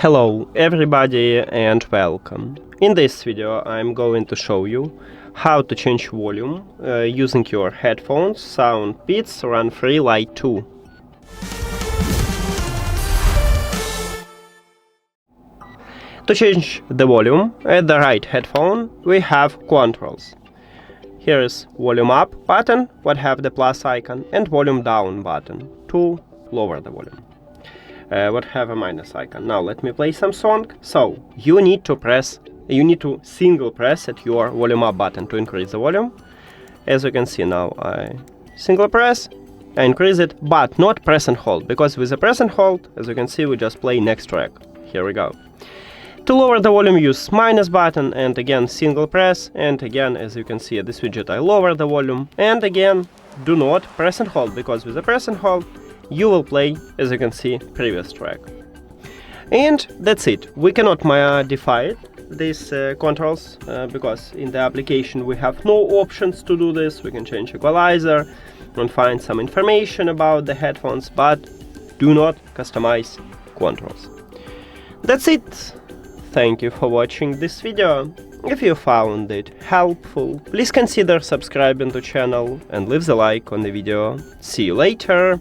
Hello everybody and welcome. In this video I'm going to show you how to change volume using your headphones SOUNDPEATS RunFree Lite 2. To change the volume at the right headphone we have controls. Here is volume up button, what have the plus icon, and volume down button to lower the volume. What have a minus icon. Now let me play some song. So you need to single press at your volume up button to increase the volume. As you can see now, I single press, I increase it, but not press and hold, because with the press and hold, as you can see, we just play next track. Here we go. To lower the volume, use minus button and again single press, and again, as you can see at this widget, I lower the volume, and again do not press and hold, because with the press and hold you will play, as you can see, previous track. And that's it. We cannot modify these controls because in the application we have no options to do this. We can change equalizer and find some information about the headphones, but do not customize controls. That's it. Thank you for watching this video. If you found it helpful, please consider subscribing to the channel and leave the like on the video. See you later.